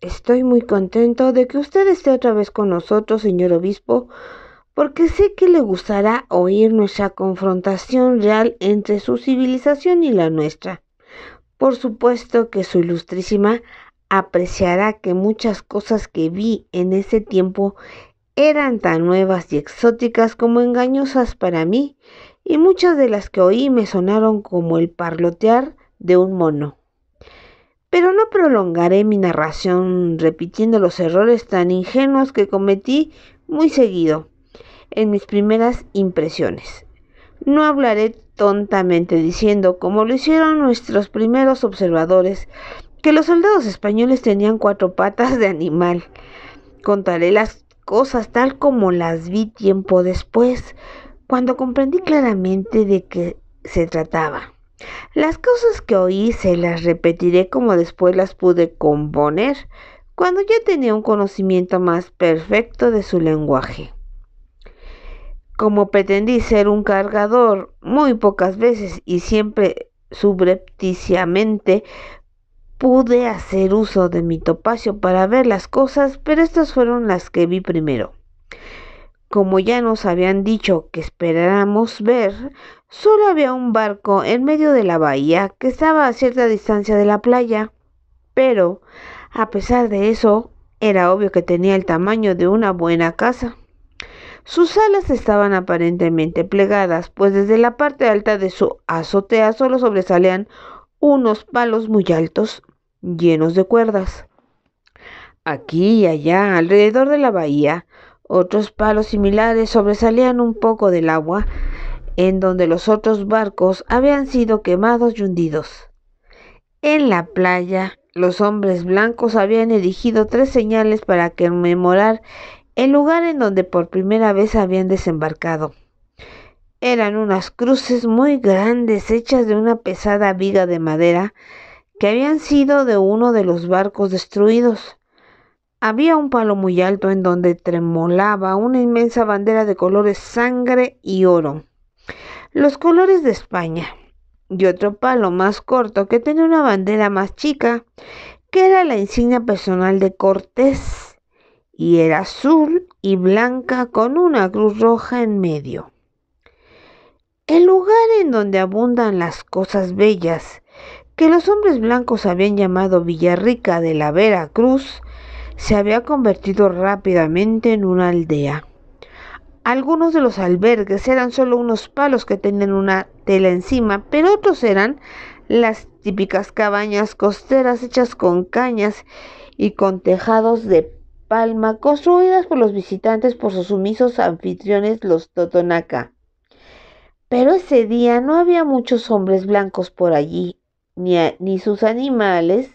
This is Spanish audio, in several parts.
Estoy muy contento de que usted esté otra vez con nosotros, señor obispo, porque sé que le gustará oír nuestra confrontación real entre su civilización y la nuestra. Por supuesto que su ilustrísima apreciará que muchas cosas que vi en ese tiempo eran tan nuevas y exóticas como engañosas para mí, y muchas de las que oí me sonaron como el parlotear de un mono. Pero no prolongaré mi narración repitiendo los errores tan ingenuos que cometí muy seguido en mis primeras impresiones. No hablaré tontamente diciendo, como lo hicieron nuestros primeros observadores, que los soldados españoles tenían 4 patas de animal. Contaré las cosas tal como las vi tiempo después, cuando comprendí claramente de qué se trataba. Las cosas que oí se las repetiré como después las pude componer, cuando ya tenía un conocimiento más perfecto de su lenguaje. Como pretendí ser un cargador muy pocas veces y siempre subrepticiamente, pude hacer uso de mi topacio para ver las cosas, pero estas fueron las que vi primero. Como ya nos habían dicho que esperáramos ver, solo había un barco en medio de la bahía que estaba a cierta distancia de la playa, pero, a pesar de eso, era obvio que tenía el tamaño de una buena casa. Sus alas estaban aparentemente plegadas, pues desde la parte alta de su azotea solo sobresalían unos palos muy altos, llenos de cuerdas. Aquí y allá, alrededor de la bahía, otros palos similares sobresalían un poco del agua, en donde los otros barcos habían sido quemados y hundidos. En la playa, los hombres blancos habían erigido 3 señales para conmemorar el lugar en donde por primera vez habían desembarcado. Eran unas cruces muy grandes hechas de una pesada viga de madera que habían sido de uno de los barcos destruidos. Había un palo muy alto en donde tremolaba una inmensa bandera de colores sangre y oro, los colores de España, y otro palo más corto que tenía una bandera más chica, que era la insignia personal de Cortés, y era azul y blanca con una cruz roja en medio. El lugar en donde abundan las cosas bellas, que los hombres blancos habían llamado Villarrica de la Vera Cruz, se había convertido rápidamente en una aldea. Algunos de los albergues eran solo unos palos que tenían una tela encima, pero otros eran las típicas cabañas costeras hechas con cañas y con tejados de palma, construidas por los visitantes por sus sumisos anfitriones, los Totonaca. Pero ese día no había muchos hombres blancos por allí, ni sus animales,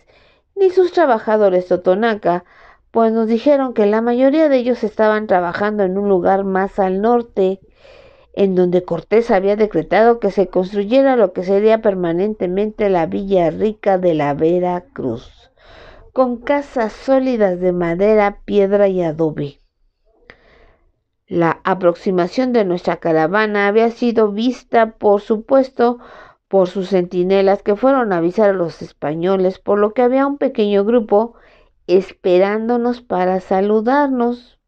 ni sus trabajadores Totonaca, pues nos dijeron que la mayoría de ellos estaban trabajando en un lugar más al norte, en donde Cortés había decretado que se construyera lo que sería permanentemente la Villa Rica de la Vera Cruz, con casas sólidas de madera, piedra y adobe. La aproximación de nuestra caravana había sido vista, por supuesto, por sus centinelas que fueron a avisar a los españoles, por lo que había un pequeño grupo esperándonos para saludarnos.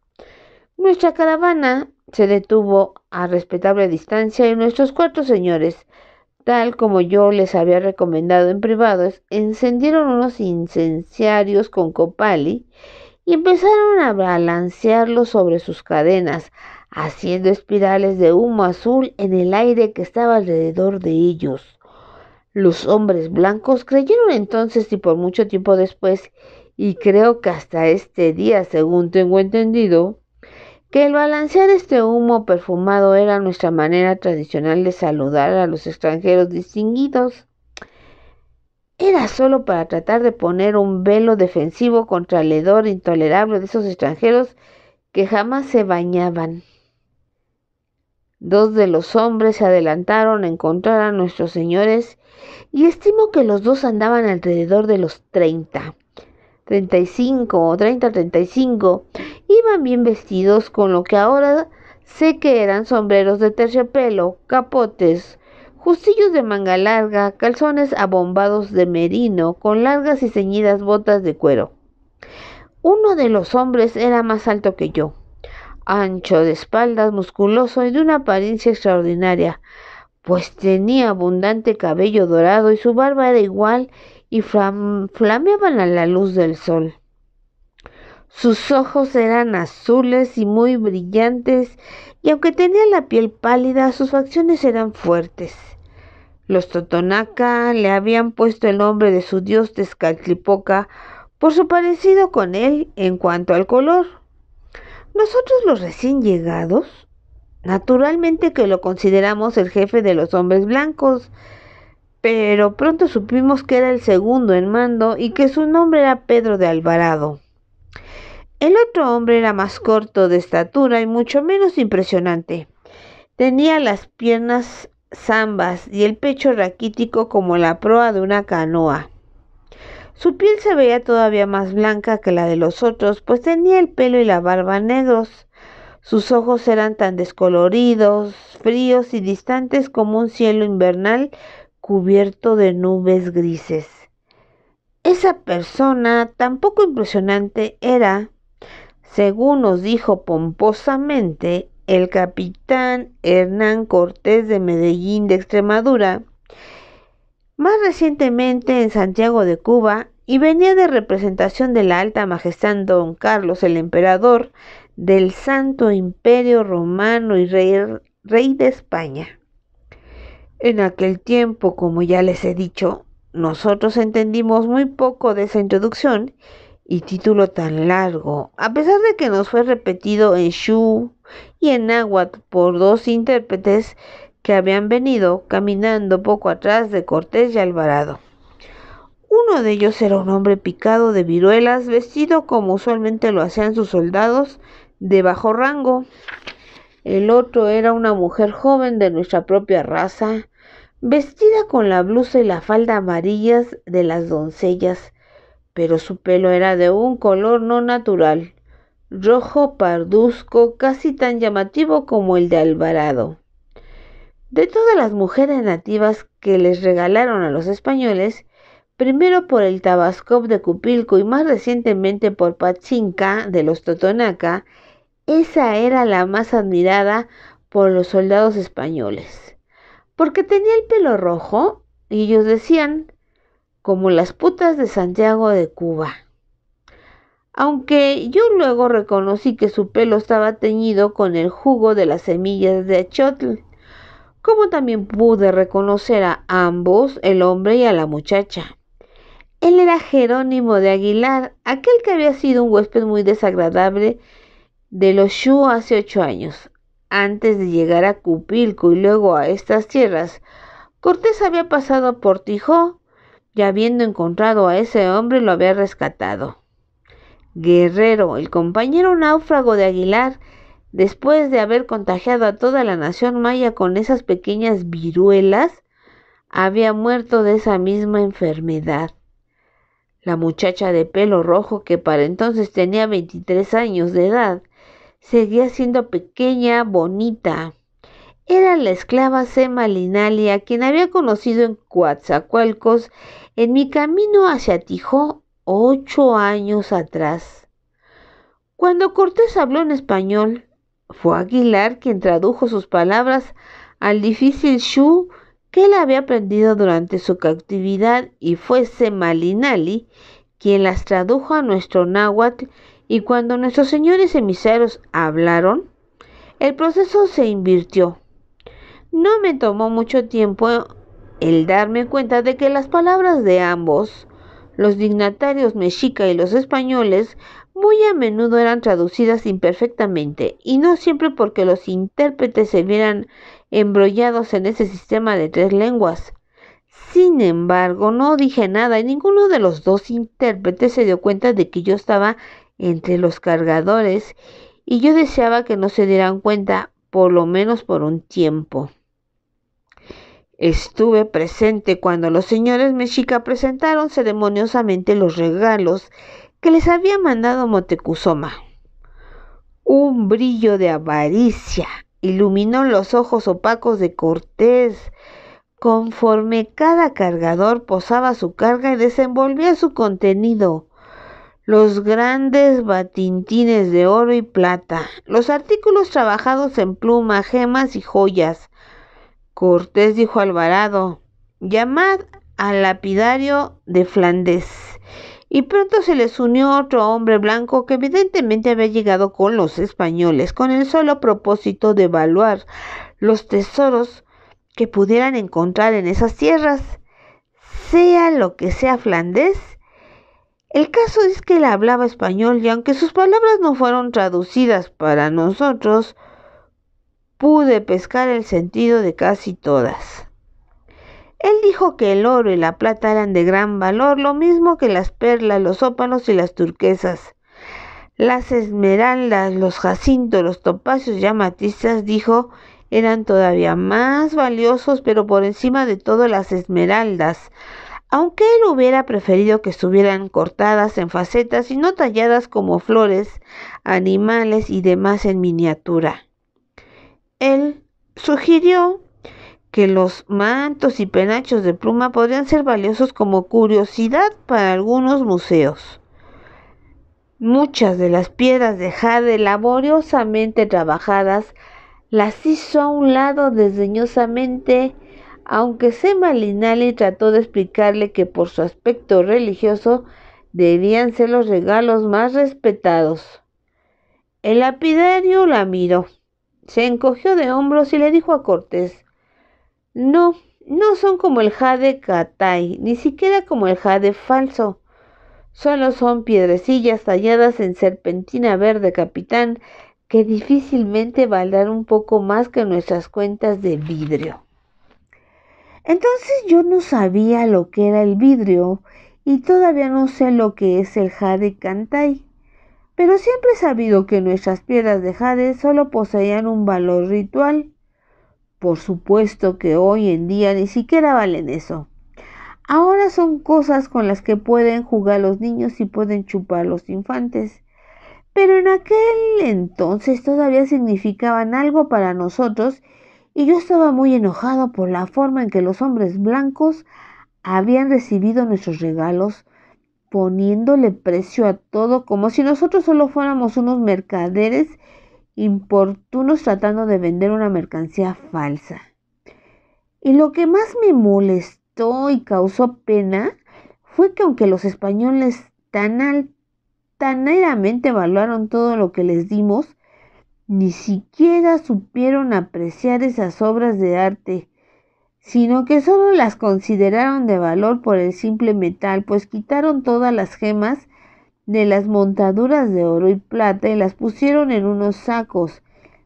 Nuestra caravana se detuvo a respetable distancia y nuestros 4 señores, tal como yo les había recomendado en privado, encendieron unos incenciarios con copal y empezaron a balancearlo sobre sus cadenas, haciendo espirales de humo azul en el aire que estaba alrededor de ellos. Los hombres blancos creyeron entonces y por mucho tiempo después, y creo que hasta este día, según tengo entendido, que el balancear este humo perfumado era nuestra manera tradicional de saludar a los extranjeros distinguidos. Era solo para tratar de poner un velo defensivo contra el hedor intolerable de esos extranjeros que jamás se bañaban. 2 de los hombres se adelantaron a encontrar a nuestros señores y estimo que los dos andaban alrededor de los 35. Iban bien vestidos con lo que ahora sé que eran sombreros de terciopelo, capotes, justillos de manga larga, calzones abombados de merino, con largas y ceñidas botas de cuero. Uno de los hombres era más alto que yo, ancho de espaldas, musculoso y de una apariencia extraordinaria, pues tenía abundante cabello dorado y su barba era igual y flameaban a la luz del sol. Sus ojos eran azules y muy brillantes, y aunque tenía la piel pálida, sus facciones eran fuertes. Los Totonaca le habían puesto el nombre de su dios Tezcatlipoca por su parecido con él en cuanto al color. Nosotros los recién llegados, naturalmente que lo consideramos el jefe de los hombres blancos, pero pronto supimos que era el segundo en mando y que su nombre era Pedro de Alvarado. El otro hombre era más corto de estatura y mucho menos impresionante. Tenía las piernas zambas y el pecho raquítico como la proa de una canoa. Su piel se veía todavía más blanca que la de los otros, pues tenía el pelo y la barba negros. Sus ojos eran tan descoloridos, fríos y distantes como un cielo invernal cubierto de nubes grises. Esa persona tan poco impresionante era, según nos dijo pomposamente, el capitán Hernán Cortés de Medellín de Extremadura, más recientemente en Santiago de Cuba, y venía de representación de la Alta Majestad Don Carlos el Emperador del Santo Imperio Romano y rey de España. En aquel tiempo, como ya les he dicho, nosotros entendimos muy poco de esa introducción y título tan largo, a pesar de que nos fue repetido en Shu y en náhuatl por dos intérpretes que habían venido caminando poco atrás de Cortés y Alvarado. Uno de ellos era un hombre picado de viruelas, vestido como usualmente lo hacían sus soldados, de bajo rango. El otro era una mujer joven de nuestra propia raza, vestida con la blusa y la falda amarillas de las doncellas, pero su pelo era de un color no natural, rojo parduzco, casi tan llamativo como el de Alvarado. De todas las mujeres nativas que les regalaron a los españoles, primero por el Tabascop de Cupilco y más recientemente por Patzinca de los Totonaca, esa era la más admirada por los soldados españoles, porque tenía el pelo rojo, y ellos decían, como las putas de Santiago de Cuba. Aunque yo luego reconocí que su pelo estaba teñido con el jugo de las semillas de achotl, como también pude reconocer a ambos, el hombre y a la muchacha. Él era Jerónimo de Aguilar, aquel que había sido un huésped muy desagradable de los Shu hace 8 años. Antes de llegar a Cupilco y luego a estas tierras, Cortés había pasado por Tijó y habiendo encontrado a ese hombre lo había rescatado. Guerrero, el compañero náufrago de Aguilar, después de haber contagiado a toda la nación maya con esas pequeñas viruelas, había muerto de esa misma enfermedad. La muchacha de pelo rojo, que para entonces tenía 23 años de edad, seguía siendo pequeña, bonita. Era la esclava Sema Linali, a quien había conocido en Coatzacoalcos en mi camino hacia Tijó 8 años atrás. Cuando Cortés habló en español, fue Aguilar quien tradujo sus palabras al difícil Shu que él había aprendido durante su cautividad y fue Sema Linali quien las tradujo a nuestro náhuatl, y cuando nuestros señores emisarios hablaron, el proceso se invirtió. No me tomó mucho tiempo el darme cuenta de que las palabras de ambos, los dignatarios mexica y los españoles, muy a menudo eran traducidas imperfectamente, y no siempre porque los intérpretes se vieran embrollados en ese sistema de 3 lenguas. Sin embargo, no dije nada y ninguno de los dos intérpretes se dio cuenta de que yo estaba entre los cargadores y yo deseaba que no se dieran cuenta, por lo menos por un tiempo. Estuve presente cuando los señores mexica presentaron ceremoniosamente los regalos que les había mandado Moctezuma. Un brillo de avaricia iluminó los ojos opacos de Cortés conforme cada cargador posaba su carga y desenvolvía su contenido. los grandes batintines de oro y plata, los artículos trabajados en pluma, gemas y joyas. Cortés dijo a Alvarado: llamad al lapidario de Flandes. Y pronto se les unió otro hombre blanco que evidentemente había llegado con los españoles con el solo propósito de evaluar los tesoros que pudieran encontrar en esas tierras. Sea lo que sea Flandes, el caso es que él hablaba español y aunque sus palabras no fueron traducidas para nosotros, pude pescar el sentido de casi todas. Él dijo que el oro y la plata eran de gran valor, lo mismo que las perlas, los ópalos y las turquesas. Las esmeraldas, los jacintos, los topacios y amatizas, dijo, eran todavía más valiosos, pero por encima de todo las esmeraldas, aunque él hubiera preferido que estuvieran cortadas en facetas y no talladas como flores, animales y demás en miniatura. Él sugirió que los mantos y penachos de pluma podrían ser valiosos como curiosidad para algunos museos. Muchas de las piedras de jade laboriosamente trabajadas las hizo a un lado desdeñosamente, aunque Semalinali trató de explicarle que por su aspecto religioso debían ser los regalos más respetados. El lapidario la miró, se encogió de hombros y le dijo a Cortés: no son como el jade Catay, ni siquiera como el jade falso. Solo son piedrecillas talladas en serpentina verde, capitán, que difícilmente valdrán un poco más que nuestras cuentas de vidrio. Entonces yo no sabía lo que era el vidrio y todavía no sé lo que es el jade Catay, pero siempre he sabido que nuestras piedras de jade solo poseían un valor ritual. Por supuesto que hoy en día ni siquiera valen eso. Ahora son cosas con las que pueden jugar los niños y pueden chupar los infantes. Pero en aquel entonces todavía significaban algo para nosotros y yo estaba muy enojado por la forma en que los hombres blancos habían recibido nuestros regalos, poniéndole precio a todo como si nosotros solo fuéramos unos mercaderes importunos tratando de vender una mercancía falsa. Y lo que más me molestó y causó pena fue que aunque los españoles taneramente evaluaron todo lo que les dimos, ni siquiera supieron apreciar esas obras de arte, sino que solo las consideraron de valor por el simple metal, pues quitaron todas las gemas de las montaduras de oro y plata y las pusieron en unos sacos,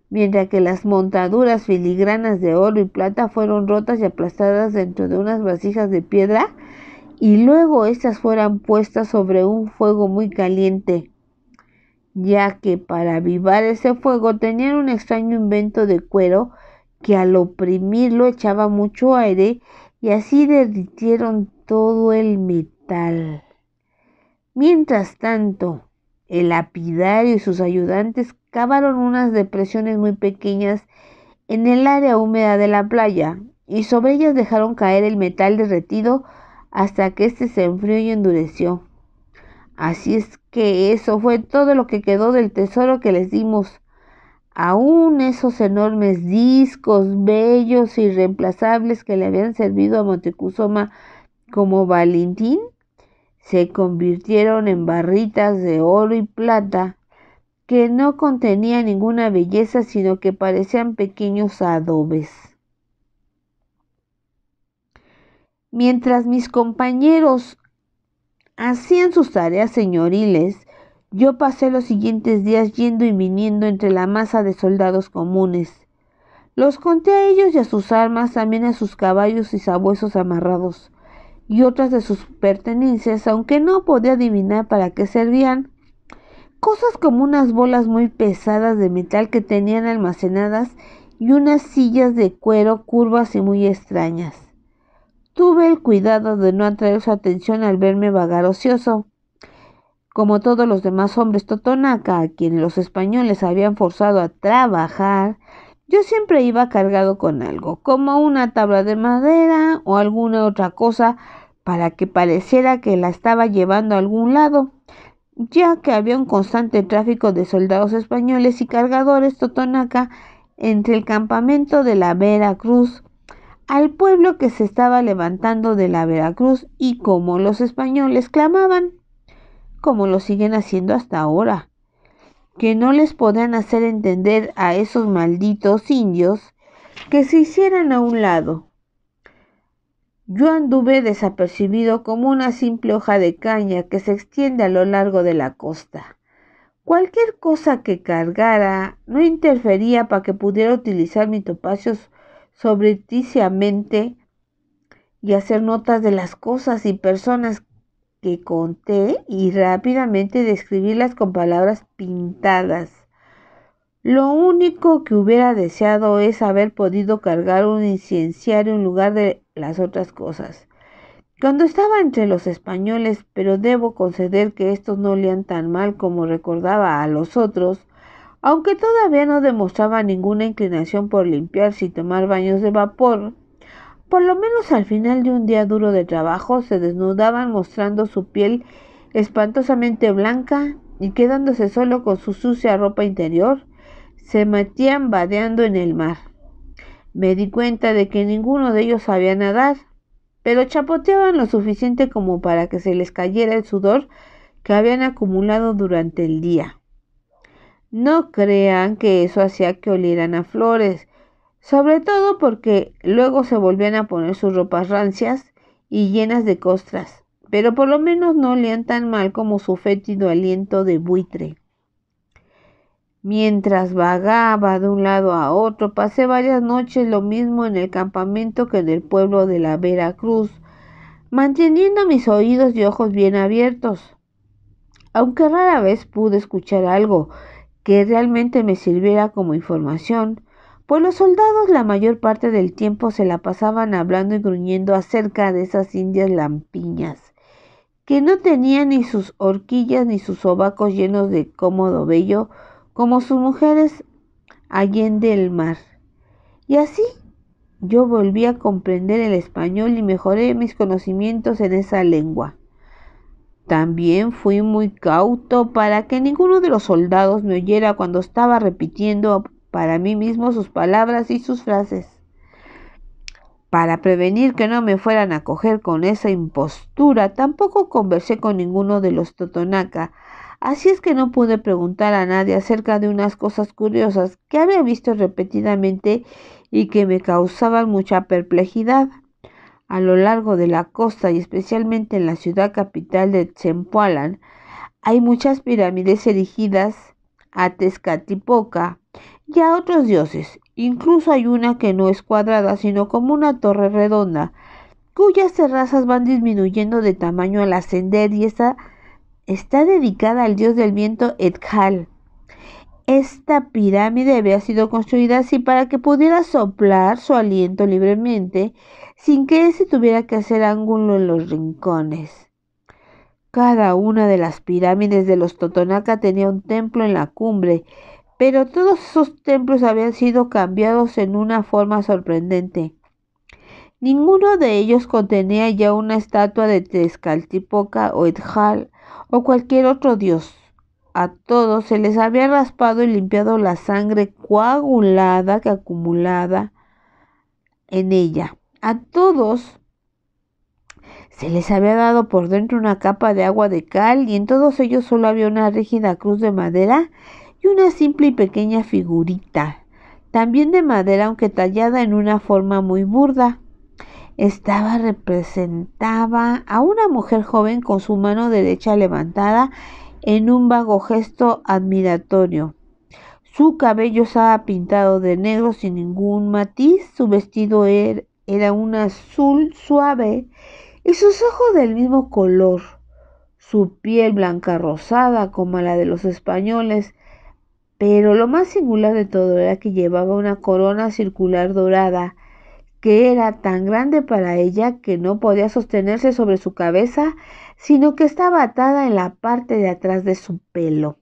mientras que las montaduras filigranas de oro y plata fueron rotas y aplastadas dentro de unas vasijas de piedra y luego estas fueran puestas sobre un fuego muy caliente, ya que para avivar ese fuego tenían un extraño invento de cuero que al oprimirlo echaba mucho aire y así derritieron todo el metal. Mientras tanto, el lapidario y sus ayudantes cavaron unas depresiones muy pequeñas en el área húmeda de la playa y sobre ellas dejaron caer el metal derretido hasta que éste se enfrió y endureció. Así es que eso fue todo lo que quedó del tesoro que les dimos. Aún esos enormes discos bellos e irreemplazables que le habían servido a Moctezuma como Valentín se convirtieron en barritas de oro y plata que no contenían ninguna belleza, sino que parecían pequeños adobes. Mientras mis compañeros hacían sus tareas señoriles, yo pasé los siguientes días yendo y viniendo entre la masa de soldados comunes. Los conté a ellos y a sus armas, también a sus caballos y sabuesos amarrados, y otras de sus pertenencias, aunque no podía adivinar para qué servían. Cosas como unas bolas muy pesadas de metal que tenían almacenadas y unas sillas de cuero curvas y muy extrañas. Tuve el cuidado de no atraer su atención al verme vagar ocioso. Como todos los demás hombres totonaca a quienes los españoles habían forzado a trabajar, yo siempre iba cargado con algo, como una tabla de madera o alguna otra cosa para que pareciera que la estaba llevando a algún lado. ya que había un constante tráfico de soldados españoles y cargadores totonaca entre el campamento de la Veracruz al pueblo que se estaba levantando de la Veracruz, y como los españoles clamaban, como lo siguen haciendo hasta ahora, que no les podían hacer entender a esos malditos indios que se hicieran a un lado. Yo anduve desapercibido como una simple hoja de caña que se extiende a lo largo de la costa. Cualquier cosa que cargara no interfería para que pudiera utilizar mi topacio sobrepticiamente y hacer notas de las cosas y personas que conté y rápidamente describirlas con palabras pintadas. Lo único que hubiera deseado es haber podido cargar un incenciario en lugar de las otras cosas. Cuando estaba entre los españoles, pero debo conceder que estos no olían tan mal como recordaba a los otros, aunque todavía no demostraba ninguna inclinación por limpiarse y tomar baños de vapor, por lo menos al final de un día duro de trabajo se desnudaban mostrando su piel espantosamente blanca y quedándose solo con su sucia ropa interior, se metían vadeando en el mar. Me di cuenta de que ninguno de ellos sabía nadar, pero chapoteaban lo suficiente como para que se les cayera el sudor que habían acumulado durante el día. No crean que eso hacía que olieran a flores, sobre todo porque luego se volvían a poner sus ropas rancias y llenas de costras, pero por lo menos no olían tan mal como su fétido aliento de buitre. Mientras vagaba de un lado a otro, pasé varias noches lo mismo en el campamento que en el pueblo de la Veracruz, manteniendo mis oídos y ojos bien abiertos, aunque rara vez pude escuchar algo que realmente me sirviera como información, pues los soldados la mayor parte del tiempo se la pasaban hablando y gruñendo acerca de esas indias lampiñas, que no tenían ni sus horquillas ni sus sobacos llenos de cómodo vello como sus mujeres allende el mar. Y así yo volví a comprender el español y mejoré mis conocimientos en esa lengua. También fui muy cauto para que ninguno de los soldados me oyera cuando estaba repitiendo para mí mismo sus palabras y sus frases. Para prevenir que no me fueran a coger con esa impostura, tampoco conversé con ninguno de los totonaca, así es que no pude preguntar a nadie acerca de unas cosas curiosas que había visto repetidamente y que me causaban mucha perplejidad. A lo largo de la costa y especialmente en la ciudad capital de Zempoala, hay muchas pirámides erigidas a Tezcatlipoca y a otros dioses. Incluso hay una que no es cuadrada, sino como una torre redonda, cuyas terrazas van disminuyendo de tamaño al ascender, y esta está dedicada al dios del viento Etjal. Esta pirámide había sido construida así para que pudiera soplar su aliento libremente, sin que éste tuviera que hacer ángulo en los rincones. Cada una de las pirámides de los totonaca tenía un templo en la cumbre, pero todos esos templos habían sido cambiados en una forma sorprendente. Ninguno de ellos contenía ya una estatua de Tezcatlipoca o Etjal o cualquier otro dios. A todos se les había raspado y limpiado la sangre coagulada que acumulada en ella. A todos se les había dado por dentro una capa de agua de cal, y en todos ellos solo había una rígida cruz de madera y una simple y pequeña figurita, también de madera aunque tallada en una forma muy burda. Representaba a una mujer joven con su mano derecha levantada en un vago gesto admiratorio. Su cabello estaba pintado de negro sin ningún matiz, su vestido era un azul suave y sus ojos del mismo color, su piel blanca rosada como la de los españoles, pero lo más singular de todo era que llevaba una corona circular dorada, que era tan grande para ella que no podía sostenerse sobre su cabeza, sino que estaba atada en la parte de atrás de su pelo.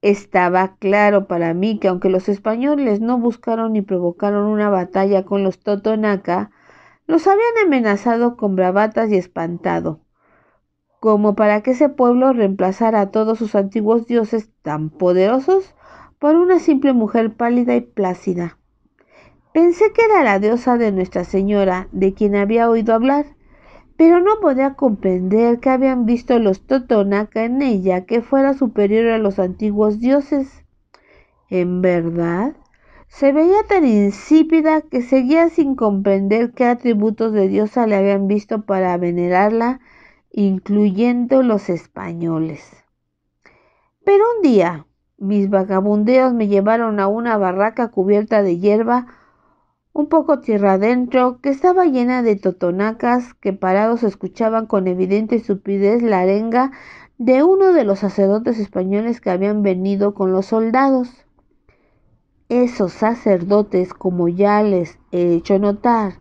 Estaba claro para mí que aunque los españoles no buscaron ni provocaron una batalla con los totonaca, los habían amenazado con bravatas y espantado, como para que ese pueblo reemplazara a todos sus antiguos dioses tan poderosos por una simple mujer pálida y plácida. Pensé que era la diosa de Nuestra Señora, de quien había oído hablar, pero no podía comprender que habían visto los Totonaca en ella que fuera superior a los antiguos dioses. En verdad, se veía tan insípida que seguía sin comprender qué atributos de diosa le habían visto para venerarla, incluyendo los españoles. Pero un día, mis vagabundeos me llevaron a una barraca cubierta de hierba, un poco tierra adentro, que estaba llena de totonacas que parados escuchaban con evidente estupidez la arenga de uno de los sacerdotes españoles que habían venido con los soldados. Esos sacerdotes, como ya les he hecho notar,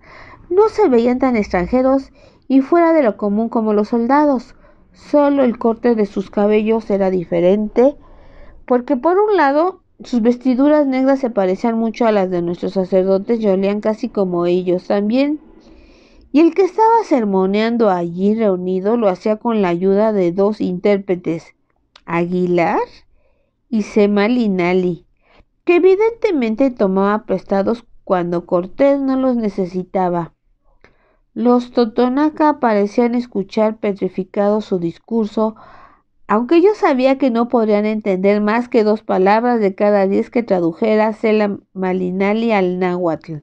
no se veían tan extranjeros y fuera de lo común como los soldados. Solo el corte de sus cabellos era diferente, porque por un lado sus vestiduras negras se parecían mucho a las de nuestros sacerdotes y olían casi como ellos también. Y el que estaba sermoneando allí reunido lo hacía con la ayuda de dos intérpretes, Aguilar y Semalinali, que evidentemente tomaba prestados cuando Cortés no los necesitaba. Los Totonaca parecían escuchar petrificados su discurso, aunque yo sabía que no podrían entender más que 2 palabras de cada 10 que tradujera Semalinali al náhuatl.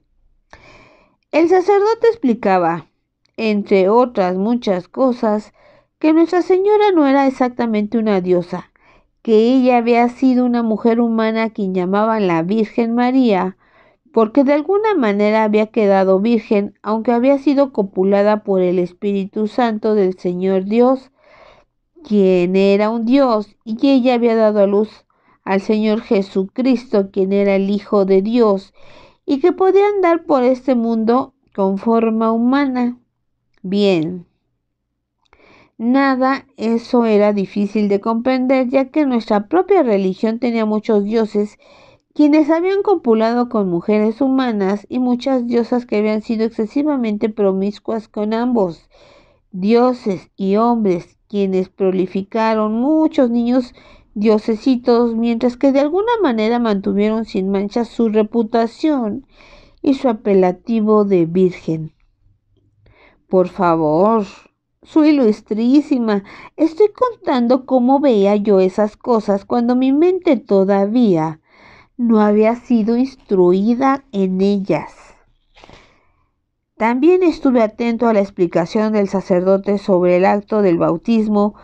El sacerdote explicaba, entre otras muchas cosas, que Nuestra Señora no era exactamente una diosa, que ella había sido una mujer humana a quien llamaban la Virgen María, porque de alguna manera había quedado virgen, aunque había sido copulada por el Espíritu Santo del Señor Dios, quien era un Dios, y ella había dado a luz al Señor Jesucristo, quien era el Hijo de Dios, y que podía andar por este mundo con forma humana. Bien. Nada, eso era difícil de comprender, ya que nuestra propia religión tenía muchos dioses, quienes habían copulado con mujeres humanas y muchas diosas que habían sido excesivamente promiscuas con ambos, dioses y hombres, quienes prolificaron muchos niños diosesitos, mientras que de alguna manera mantuvieron sin mancha su reputación y su apelativo de virgen. Por favor, su ilustrísima, estoy contando cómo veía yo esas cosas cuando mi mente todavía no había sido instruida en ellas. También estuve atento a la explicación del sacerdote sobre el acto del bautismo,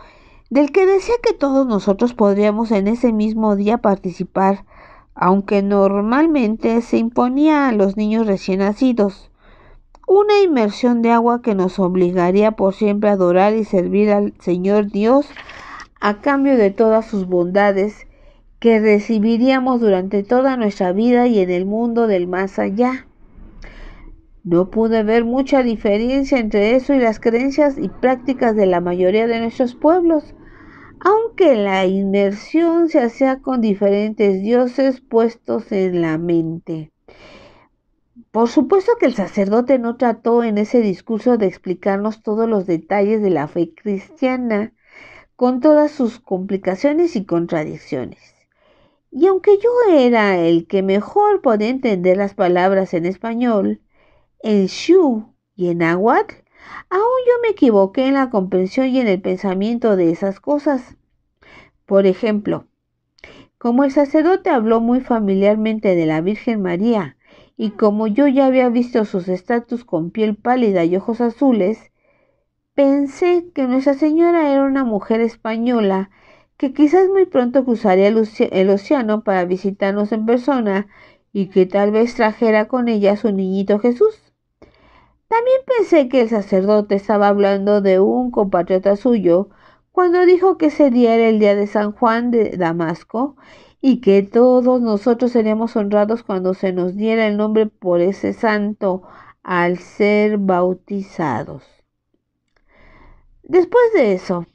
del que decía que todos nosotros podríamos en ese mismo día participar, aunque normalmente se imponía a los niños recién nacidos. Una inmersión de agua que nos obligaría por siempre a adorar y servir al Señor Dios a cambio de todas sus bondades que recibiríamos durante toda nuestra vida y en el mundo del más allá. No pude ver mucha diferencia entre eso y las creencias y prácticas de la mayoría de nuestros pueblos, aunque la inmersión se hacía con diferentes dioses puestos en la mente. Por supuesto que el sacerdote no trató en ese discurso de explicarnos todos los detalles de la fe cristiana, con todas sus complicaciones y contradicciones. Y aunque yo era el que mejor podía entender las palabras en español, en Shu y en náhuatl, aún yo me equivoqué en la comprensión y en el pensamiento de esas cosas. Por ejemplo, como el sacerdote habló muy familiarmente de la Virgen María, y como yo ya había visto sus estatus con piel pálida y ojos azules, pensé que Nuestra Señora era una mujer española que quizás muy pronto cruzaría el océano para visitarnos en persona y que tal vez trajera con ella a su niñito Jesús. También pensé que el sacerdote estaba hablando de un compatriota suyo cuando dijo que ese día era el día de San Juan de Damasco y que todos nosotros seríamos honrados cuando se nos diera el nombre por ese santo al ser bautizados. Después de eso,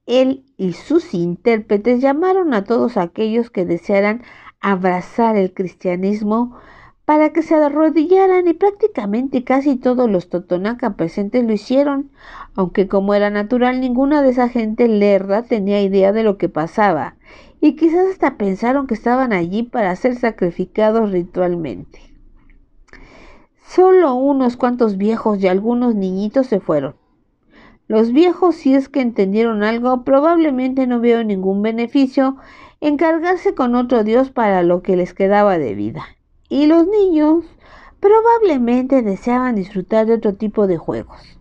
él y sus intérpretes llamaron a todos aquellos que desearan abrazar el cristianismo para que se arrodillaran, y prácticamente casi todos los totonaca presentes lo hicieron, aunque como era natural ninguna de esa gente lerda tenía idea de lo que pasaba, y quizás hasta pensaron que estaban allí para ser sacrificados ritualmente. Solo unos cuantos viejos y algunos niñitos se fueron. Los viejos, si es que entendieron algo, probablemente no vieron ningún beneficio en cargarse con otro dios para lo que les quedaba de vida. Y los niños probablemente deseaban disfrutar de otro tipo de juegos.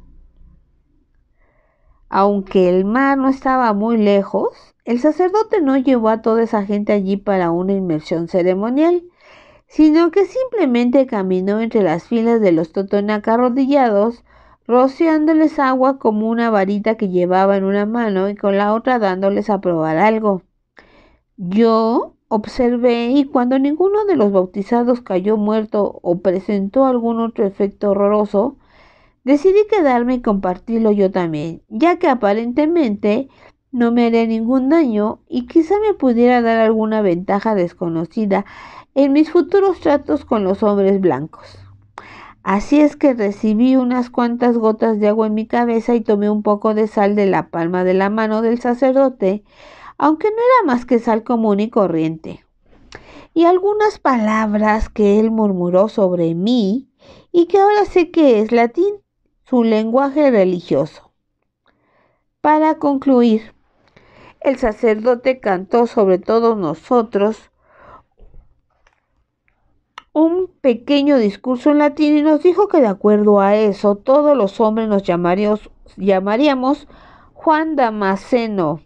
Aunque el mar no estaba muy lejos, el sacerdote no llevó a toda esa gente allí para una inmersión ceremonial, sino que simplemente caminó entre las filas de los totonaca arrodillados, rociándoles agua como una varita que llevaba en una mano y con la otra dándoles a probar algo. Yo observé, y cuando ninguno de los bautizados cayó muerto o presentó algún otro efecto horroroso, decidí quedarme y compartirlo yo también, ya que aparentemente no me haría ningún daño y quizá me pudiera dar alguna ventaja desconocida en mis futuros tratos con los hombres blancos. Así es que recibí unas cuantas gotas de agua en mi cabeza y tomé un poco de sal de la palma de la mano del sacerdote, aunque no era más que sal común y corriente, y algunas palabras que él murmuró sobre mí y que ahora sé que es latín, su lenguaje religioso. Para concluir, el sacerdote cantó sobre todos nosotros un pequeño discurso en latín y nos dijo que de acuerdo a eso todos los hombres nos llamaríamos Juan Damasceno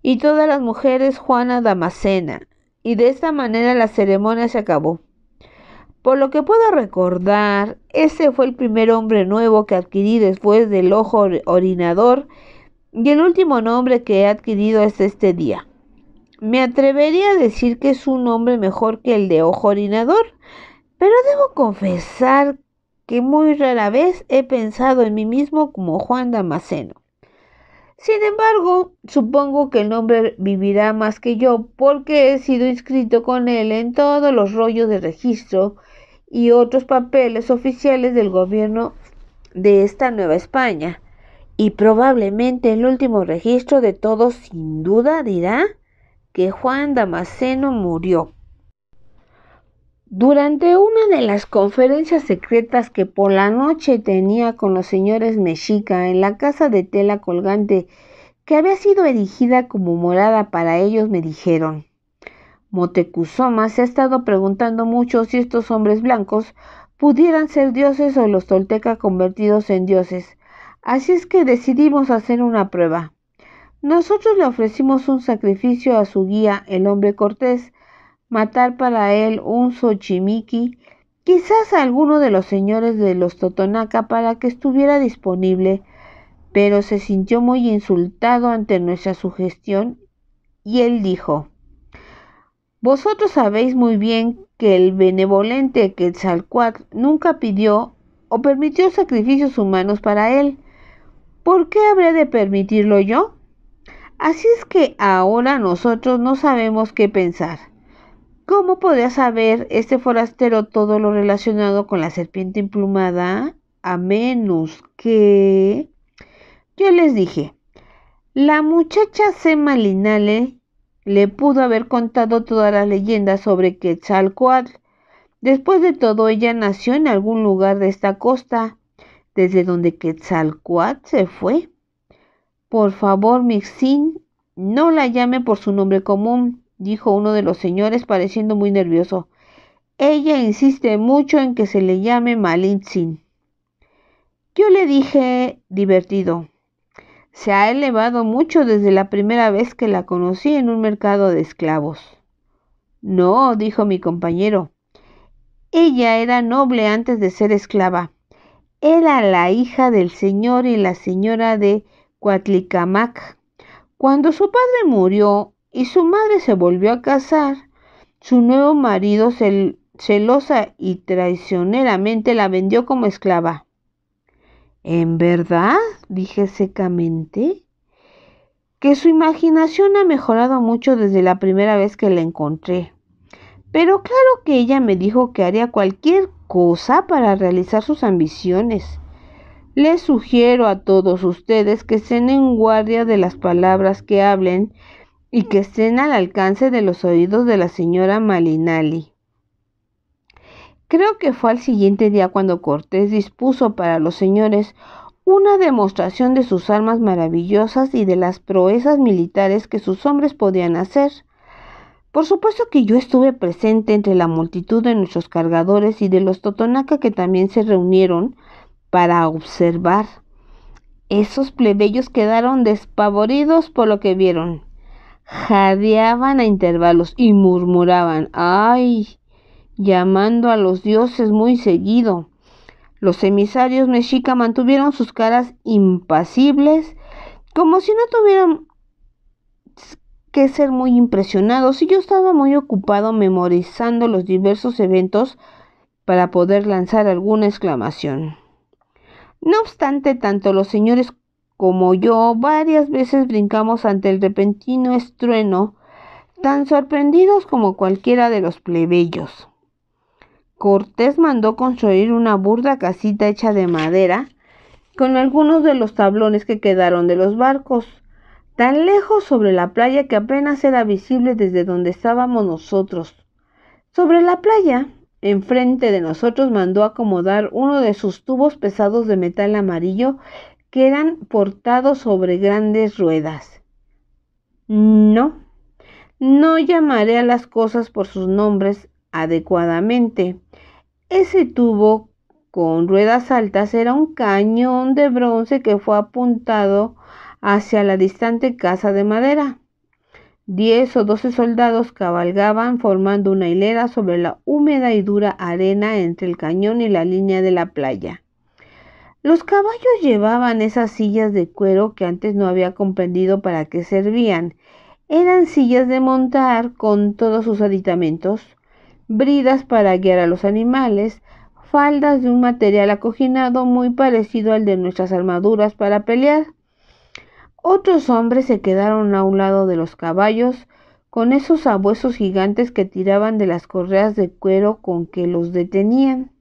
y todas las mujeres Juana Damascena, y de esta manera la ceremonia se acabó. Por lo que puedo recordar, ese fue el primer hombre nuevo que adquirí después del ojo orinador, y el último nombre que he adquirido es este día. Me atrevería a decir que es un nombre mejor que el de ojo orinador, pero debo confesar que muy rara vez he pensado en mí mismo como Juan Damasceno. Sin embargo, supongo que el nombre vivirá más que yo porque he sido inscrito con él en todos los rollos de registro y otros papeles oficiales del gobierno de esta Nueva España. Y probablemente el último registro de todos sin duda dirá que Juan Damasceno murió. Durante una de las conferencias secretas que por la noche tenía con los señores Mexica en la casa de tela colgante que había sido erigida como morada para ellos, me dijeron: Moctezuma se ha estado preguntando mucho si estos hombres blancos pudieran ser dioses o los toltecas convertidos en dioses, así es que decidimos hacer una prueba. Nosotros le ofrecimos un sacrificio a su guía, el hombre Cortés, matar para él un Xochimiqui, quizás a alguno de los señores de los totonaca para que estuviera disponible, pero se sintió muy insultado ante nuestra sugestión y él dijo: Vosotros sabéis muy bien que el benevolente Quetzalcóatl nunca pidió o permitió sacrificios humanos para él. ¿Por qué habré de permitirlo yo? Así es que ahora nosotros no sabemos qué pensar. ¿Cómo podría saber este forastero todo lo relacionado con la serpiente emplumada? A menos que... Yo les dije, la muchacha Sema Linale le pudo haber contado todas las leyendas sobre Quetzalcóatl. Después de todo, ella nació en algún lugar de esta costa, desde donde Quetzalcóatl se fue. Por favor, Mixín, no la llame por su nombre común, dijo uno de los señores pareciendo muy nervioso. Ella insiste mucho en que se le llame Malintzin. Yo le dije, divertido, se ha elevado mucho desde la primera vez que la conocí en un mercado de esclavos. No, dijo mi compañero, ella era noble antes de ser esclava. Era la hija del señor y la señora de Cuatlicamac. Cuando su padre murió y su madre se volvió a casar, su nuevo marido celosa y traicioneramente la vendió como esclava. ¿En verdad? Dije secamente. Que su imaginación ha mejorado mucho desde la primera vez que la encontré. Pero claro que ella me dijo que haría cualquier cosa para realizar sus ambiciones. Les sugiero a todos ustedes que estén en guardia de las palabras que hablen y que estén al alcance de los oídos de la señora Malinali. Creo que fue al siguiente día cuando Cortés dispuso para los señores una demostración de sus armas maravillosas y de las proezas militares que sus hombres podían hacer. Por supuesto que yo estuve presente entre la multitud de nuestros cargadores y de los Totonaca que también se reunieron para observar. Esos plebeyos quedaron despavoridos por lo que vieron. Jadeaban a intervalos y murmuraban, ¡ay!, llamando a los dioses muy seguido. Los emisarios mexica mantuvieron sus caras impasibles, como si no tuvieran que ser muy impresionados, y yo estaba muy ocupado memorizando los diversos eventos para poder lanzar alguna exclamación. No obstante, tanto los señores como yo varias veces brincamos ante el repentino estruendo, tan sorprendidos como cualquiera de los plebeyos. Cortés mandó construir una burda casita hecha de madera, con algunos de los tablones que quedaron de los barcos, tan lejos sobre la playa que apenas era visible desde donde estábamos nosotros. Sobre la playa, enfrente de nosotros, mandó acomodar uno de sus tubos pesados de metal amarillo que eran portados sobre grandes ruedas. No llamaré a las cosas por sus nombres adecuadamente. Ese tubo con ruedas altas era un cañón de bronce que fue apuntado hacia la distante casa de madera. 10 o 12 soldados cabalgaban formando una hilera sobre la húmeda y dura arena entre el cañón y la línea de la playa. Los caballos llevaban esas sillas de cuero que antes no había comprendido para qué servían. Eran sillas de montar con todos sus aditamentos, bridas para guiar a los animales, faldas de un material acoginado muy parecido al de nuestras armaduras para pelear. Otros hombres se quedaron a un lado de los caballos, con esos sabuesos gigantes que tiraban de las correas de cuero con que los detenían.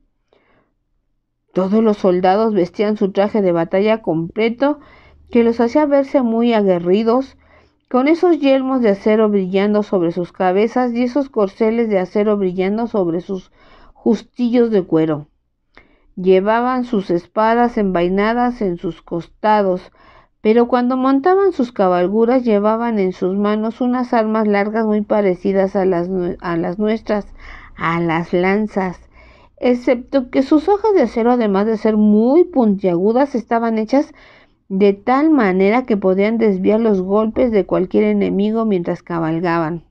Todos los soldados vestían su traje de batalla completo, que los hacía verse muy aguerridos, con esos yelmos de acero brillando sobre sus cabezas y esos corceles de acero brillando sobre sus justillos de cuero. Llevaban sus espadas envainadas en sus costados, pero cuando montaban sus cabalguras llevaban en sus manos unas armas largas muy parecidas a las nuestras, a las lanzas, excepto que sus hojas de acero, además de ser muy puntiagudas, estaban hechas de tal manera que podían desviar los golpes de cualquier enemigo mientras cabalgaban.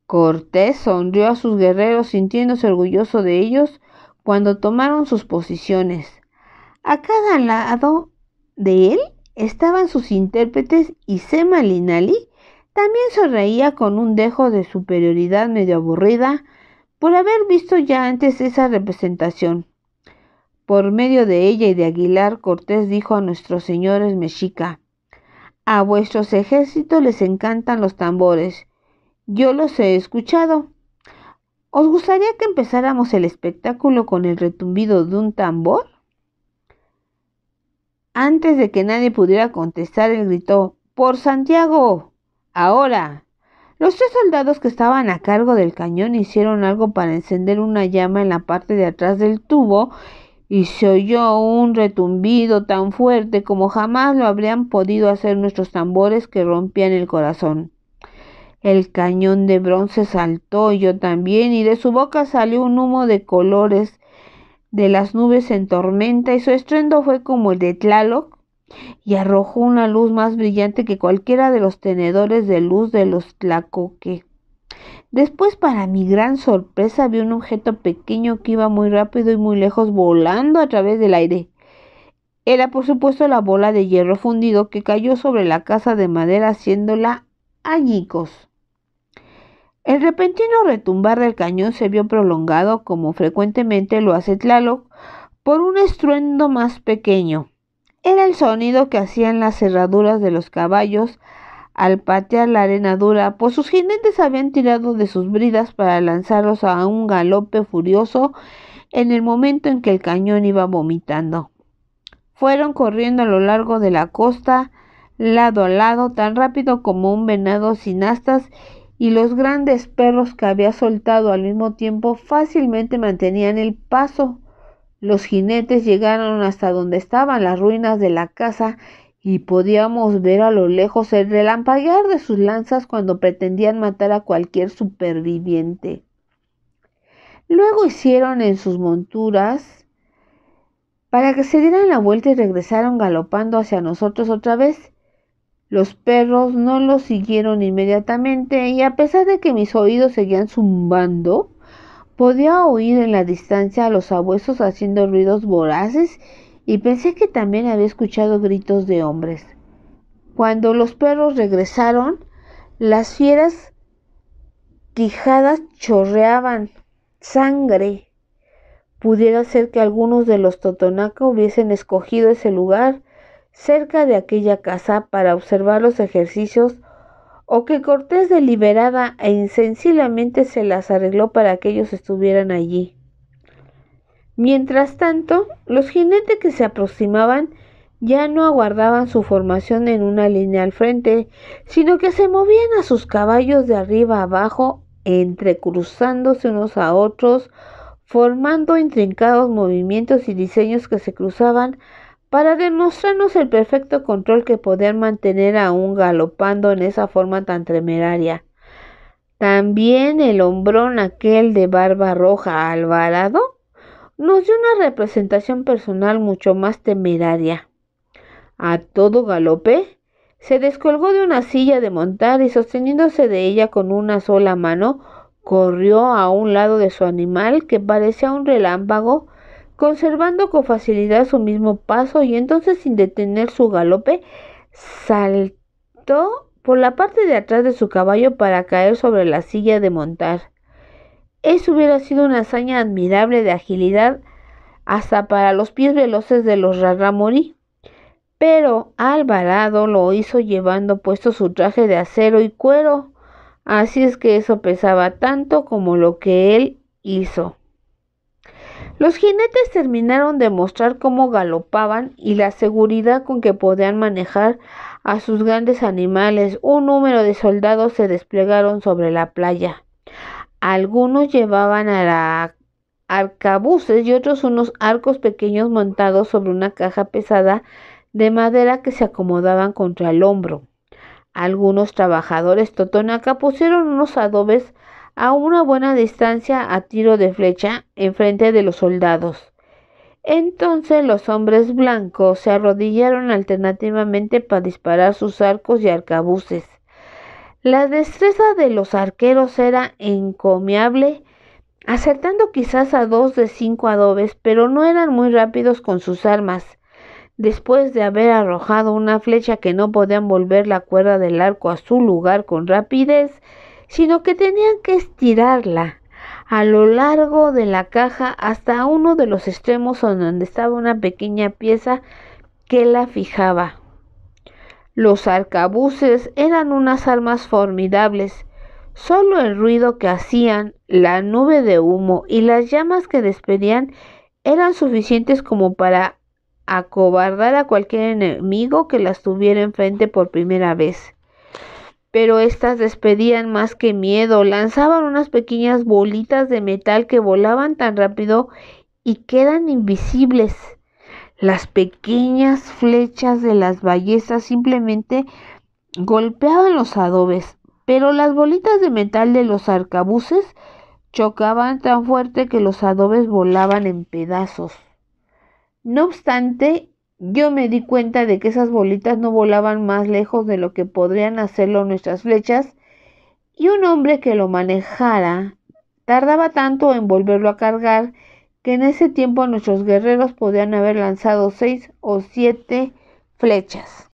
Cortés sonrió a sus guerreros, sintiéndose orgulloso de ellos cuando tomaron sus posiciones. A cada lado de él estaban sus intérpretes y Malinali también sonreía con un dejo de superioridad medio aburrida por haber visto ya antes esa representación. Por medio de ella y de Aguilar, Cortés dijo a nuestros señores mexica: a vuestros ejércitos les encantan los tambores. Yo los he escuchado. ¿Os gustaría que empezáramos el espectáculo con el retumbido de un tambor? Antes de que nadie pudiera contestar, él gritó: ¡por Santiago! ¡Ahora! Los 3 soldados que estaban a cargo del cañón hicieron algo para encender una llama en la parte de atrás del tubo y se oyó un retumbido tan fuerte como jamás lo habrían podido hacer nuestros tambores, que rompían el corazón. El cañón de bronce saltó y yo también, y de su boca salió un humo de colores de las nubes en tormenta, y su estruendo fue como el de Tlaloc, y arrojó una luz más brillante que cualquiera de los tenedores de luz de los Tlacoque. Después, para mi gran sorpresa, vi un objeto pequeño que iba muy rápido y muy lejos, volando a través del aire. Era, por supuesto, la bola de hierro fundido que cayó sobre la casa de madera, haciéndola añicos. El repentino retumbar del cañón se vio prolongado, como frecuentemente lo hace Tlaloc, por un estruendo más pequeño. Era el sonido que hacían las cerraduras de los caballos al patear la arena dura, pues sus jinetes habían tirado de sus bridas para lanzarlos a un galope furioso en el momento en que el cañón iba vomitando. Fueron corriendo a lo largo de la costa, lado a lado, tan rápido como un venado sin astas, y los grandes perros que había soltado al mismo tiempo fácilmente mantenían el paso. Los jinetes llegaron hasta donde estaban las ruinas de la casa y podíamos ver a lo lejos el relampaguear de sus lanzas cuando pretendían matar a cualquier superviviente. Luego hicieron en sus monturas para que se dieran la vuelta y regresaron galopando hacia nosotros otra vez. Los perros no los siguieron inmediatamente y a pesar de que mis oídos seguían zumbando, podía oír en la distancia a los sabuesos haciendo ruidos voraces y pensé que también había escuchado gritos de hombres. Cuando los perros regresaron, las fieras quijadas chorreaban sangre. Pudiera ser que algunos de los Totonaca hubiesen escogido ese lugar cerca de aquella casa para observar los ejercicios, o que Cortés deliberada e insensiblemente se las arregló para que ellos estuvieran allí. Mientras tanto, los jinetes que se aproximaban ya no aguardaban su formación en una línea al frente, sino que se movían a sus caballos de arriba a abajo, entrecruzándose unos a otros, formando intrincados movimientos y diseños que se cruzaban para demostrarnos el perfecto control que podían mantener aún galopando en esa forma tan temeraria. También el hombrón aquel de barba roja, Alvarado, nos dio una representación personal mucho más temeraria. A todo galope, se descolgó de una silla de montar y sosteniéndose de ella con una sola mano, corrió a un lado de su animal que parecía un relámpago, conservando con facilidad su mismo paso, y entonces, sin detener su galope, saltó por la parte de atrás de su caballo para caer sobre la silla de montar. Eso hubiera sido una hazaña admirable de agilidad hasta para los pies veloces de los Rarámuri, pero Alvarado lo hizo llevando puesto su traje de acero y cuero, así es que eso pesaba tanto como lo que él hizo. Los jinetes terminaron de mostrar cómo galopaban y la seguridad con que podían manejar a sus grandes animales. Un número de soldados se desplegaron sobre la playa. Algunos llevaban arcabuces y otros unos arcos pequeños montados sobre una caja pesada de madera que se acomodaban contra el hombro. Algunos trabajadores Totonaca pusieron unos adobes a una buena distancia a tiro de flecha enfrente de los soldados. Entonces los hombres blancos se arrodillaron alternativamente para disparar sus arcos y arcabuces. La destreza de los arqueros era encomiable, acertando quizás a 2 de 5 adobes, pero no eran muy rápidos con sus armas. Después de haber arrojado una flecha que no podían volver la cuerda del arco a su lugar con rapidez, sino que tenían que estirarla a lo largo de la caja hasta uno de los extremos donde estaba una pequeña pieza que la fijaba. Los arcabuces eran unas armas formidables. Solo el ruido que hacían, la nube de humo y las llamas que despedían eran suficientes como para acobardar a cualquier enemigo que las tuviera enfrente por primera vez. Pero estas despedían más que miedo, lanzaban unas pequeñas bolitas de metal que volaban tan rápido y que eran invisibles. Las pequeñas flechas de las ballestas simplemente golpeaban los adobes, pero las bolitas de metal de los arcabuces chocaban tan fuerte que los adobes volaban en pedazos. No obstante, yo me di cuenta de que esas bolitas no volaban más lejos de lo que podrían hacerlo nuestras flechas, y un hombre que lo manejara tardaba tanto en volverlo a cargar que en ese tiempo nuestros guerreros podían haber lanzado 6 o 7 flechas.